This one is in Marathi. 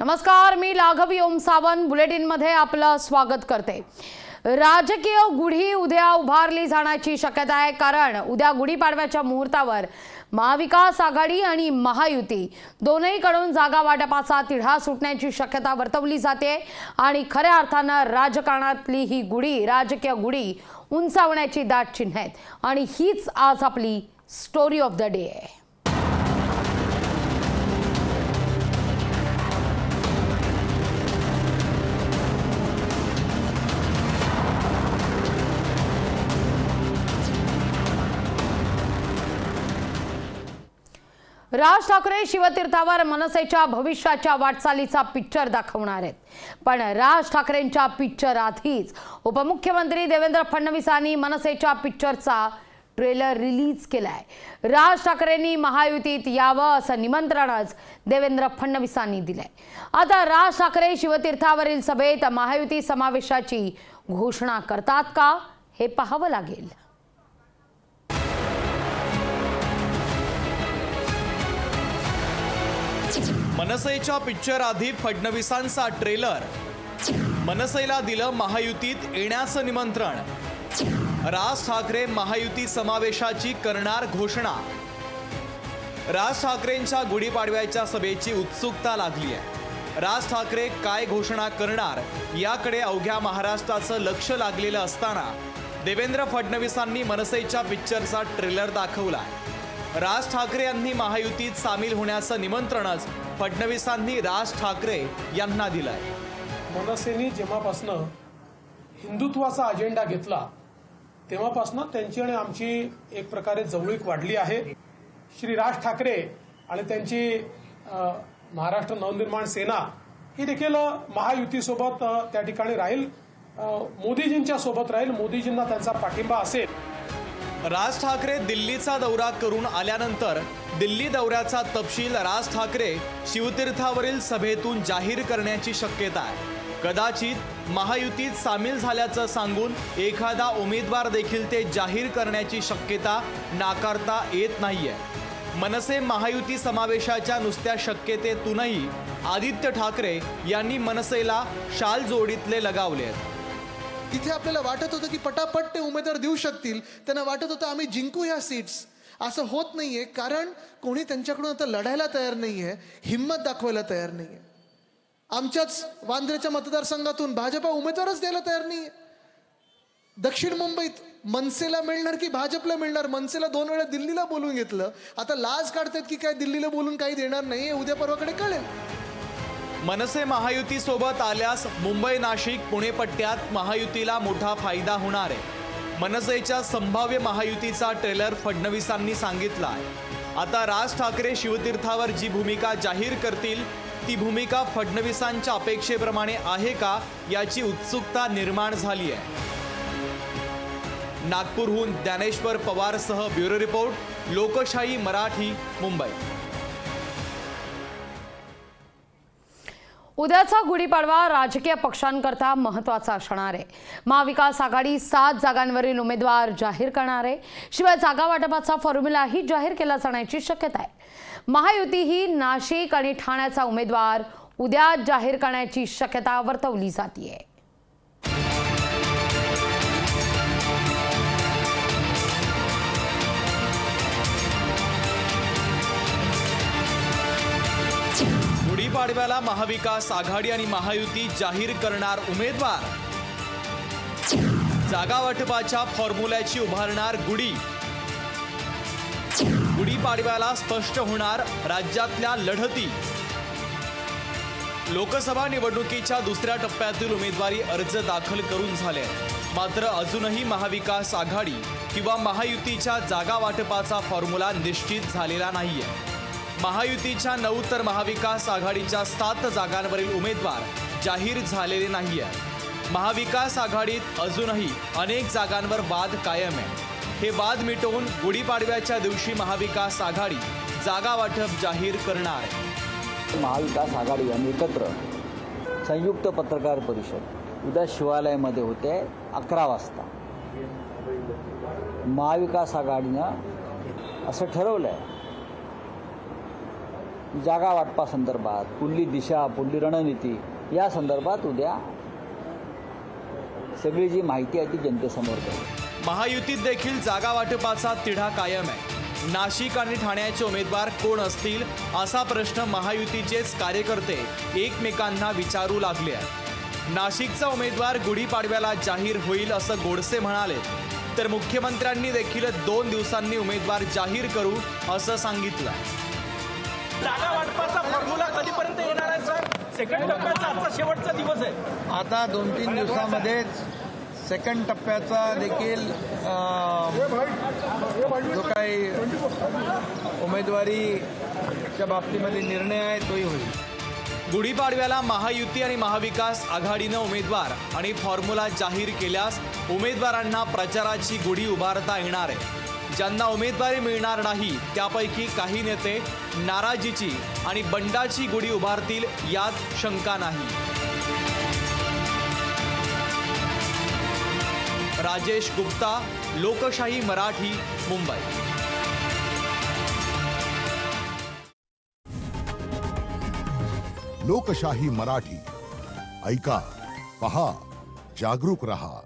नमस्कार, मी लाघवी ओम सावंत बुलेटिनमध्ये आपलं स्वागत करते। राजकीय गुढी उद्या उभारली जाण्याची शक्यता आहे, कारण उद्या गुढीपाडव्याच्या मुहूर्तावर महाविकास आघाडी आणि महायुती दोन्हीकडून जागा वाटपाचा तिढा सुटण्याची शक्यता वर्तवली जाते आणि खऱ्या अर्थानं राजकारणातली ही गुढी, राजकीय गुढी उंचावण्याची दाट चिन्ह आहेत आणि हीच आज आपली स्टोरी ऑफ द डे आहे। राज ठाकरे शिवतीर्थावर मनसेच्या भविष्याच्या वाटचालीचा पिक्चर दाखवणार आहेत, पण राज ठाकरेंच्या पिक्चर आधीच उपमुख्यमंत्री देवेंद्र फडणवीसांनी मनसेच्या पिक्चरचा ट्रेलर रिलीज केलाय। राज ठाकरेंनी महायुतीत यावं असं निमंत्रणच देवेंद्र फडणवीसांनी दिलंय। आता राज ठाकरे शिवतीर्थावरील सभेत महायुती समावेशाची घोषणा करतात का, हे पाहावं लागेल। मनसेच्या पिक्चर आधी फडणवीसांचा ट्रेलर, मनसेला दिलं महायुतीत येण्याचं निमंत्रण, राज ठाकरे महायुती समावेशाची करणार घोषणा। राज ठाकरेंच्या गुढीपाडव्याच्या सभेची उत्सुकता लागली आहे। राज ठाकरे काय घोषणा करणार याकडे अवघ्या महाराष्ट्राचं लक्ष लागलेलं असताना देवेंद्र फडणवीसांनी मनसेच्या पिक्चरचा ट्रेलर दाखवला। राज ठाकरे यांनी महायुतीत सामील होण्याचं निमंत्रणच फडणवीसांनी राज ठाकरे यांना दिलंय। मनसेने जेव्हापासून हिंदुत्वाचा अजेंडा घेतला तेव्हापासून त्यांची आणि आमची एक प्रकारे जवळीक वाढली आहे। श्री राज ठाकरे आणि त्यांची महाराष्ट्र नवनिर्माण सेना ही देखील महायुतीसोबत त्या ठिकाणी राहील, मोदीजींच्या सोबत राहील, मोदीजींना त्यांचा पाठिंबा असेल। राज ठाकरे दिल्लीचा दौरा करून आल्यानंतर दिल्ली दौऱ्याचा तपशील राज ठाकरे शिवतीर्थावरील सभेतून जाहीर करण्याची शक्यता आहे। कदाचित महायुतीत सामील झाल्याचं सांगून एखादा उमेदवार देखील ते जाहीर करण्याची शक्यता नाकारता येत नाहीये। मनसे महायुती समावेशाच्या नुसत्या शक्यतेतूनही आदित्य ठाकरे यांनी मनसेला शाल जोडीतले लगावले। तिथे आपल्याला वाटत होतं की पटापट ते उमेदवार देऊ शकतील, त्यांना वाटत होतं आम्ही जिंकू ह्या सीट्स। असं होत नाहीये, कारण कोणी त्यांच्याकडून आता लढायला तयार नाहीये, हिम्मत दाखवायला तयार नाहीये। आमच्याच वांद्र्याच्या मतदारसंघातून भाजपा उमेदवारच द्यायला तयार नाहीये। दक्षिण मुंबईत मनसेला मिळणार की भाजपला मिळणार, मनसेला 2 वेळा दिल्लीला बोलून घेतलं, आता लाज काढतात की काय दिल्लीला बोलून काही देणार नाही, उद्या परवाकडे कळेल। मनसे महायुती सोबत आल्यास मुंबई, नाशिक, पुणे पट्ट्यात महायुतीला मोठा फायदा होणार आहे। मनसेच्या संभाव्य महायुतीचा ट्रेलर फडणवीसांनी सांगितला आहे। आता राज ठाकरे शिवतीर्थावर जी भूमिका जाहीर करतील ती भूमिका फडणवीसांच्या अपेक्षेप्रमाणे आहे का याची उत्सुकता निर्माण झाली आहे। नागपूरहून ज्ञानेश्वर पवारसह ब्युरो रिपोर्ट, लोकशाही मराठी, मुंबई। उद्याचा गुढीपाडवा राजकीय पक्षांकरता महत्त्वाचा असणार आहे। महाविकास आघाडी 7 जागांवरील उमेदवार जाहीर करणार आहे, शिवाय जागा वाटपाचा फॉर्म्युलाही जाहीर केला जाण्याची शक्यता आहे। महायुती ही नाशिक आणि ठाण्याचा उमेदवार उद्या जाहीर करण्याची शक्यता वर्तवली जाते। गुढीपाडव्याला महाविकास आघाडी आणि महायुती जाहीर करणार उमेदवार, जागा वाटपाच्या फॉर्म्युल्याची उभारणार गुढी। गुढीपाडव्याला स्पष्ट होणार राज्यातल्या लढती। लोकसभा निवडणुकीच्या दुसऱ्या टप्प्यातील उमेदवारी अर्ज दाखल करून झाले, मात्र अजूनही महाविकास आघाडी किंवा महायुतीच्या जागा वाटपाचा फॉर्म्युला निश्चित झालेला नाहीये। महायुतीच्या 9 तर महाविकास आघाडीच्या 7 जागांवरील उमेदवार जाहीर झालेले नाहीये। महाविकास आघाडीत अजूनही अनेक जागांवर वाद कायम आहे। हे वाद मिटवून गुढीपाडव्याच्या दिवशी महाविकास आघाडी जागा वाटप जाहीर करणार आहे। महाविकास आघाडी आणि एकत्र संयुक्त पत्रकार परिषद उद्या शिवालयामध्ये होते 11 वाजता। महाविकास आघाडीनं असं ठरवलं आहे जागा वाटपासंदर्भात, पुढली दिशा, पुढली रणनीती या संदर्भात उद्या सगळी जी माहिती आहे ती जनतेसमोर करू. महायुतीत देखील जागा वाटपाचा तिढा कायम आहे. नाशिक आणि ठाण्याचे उमेदवार कोण असतील असा प्रश्न महायुतीचेच कार्यकर्ते एकमेकांना विचारू लागले आहेत. नाशिकचा उमेदवार गुढीपाडव्याला जाहीर होईल असं गोडसे म्हणाले, तर मुख्यमंत्र्यांनी देखील 2 दिवसांनी उमेदवार जाहीर करू असं सांगितलं. जागा वाटपाचा फॉर्म्युला कधीपर्यंत येणार आहे सर? सेकंड टप्प्याचा आजचा शेवटचा दिवस आहे. आता 2-3 दिवसामध्येच सेकंड टप्प्याचा देखील जो काही उमेदवारीच्या बाबतीमध्ये निर्णय आहे तोही होईल. गुढीपाडव्याला महायुती आणि महाविकास आघाडीनं उमेदवार आणि फॉर्म्युला जाहीर केल्यास उमेदवारांना प्रचाराची गुढी उभारता येणार आहे. ज्यांना उमेदवारी मिळणार नाही त्यापैकी काही नेते नाराजीची आणि बंडाची गुढी उभारतील यात शंका नाही. राजेश गुप्ता, लोकशाही मराठी, मुंबई. लोकशाही मराठी ऐका, पहा, जागरूक रहा.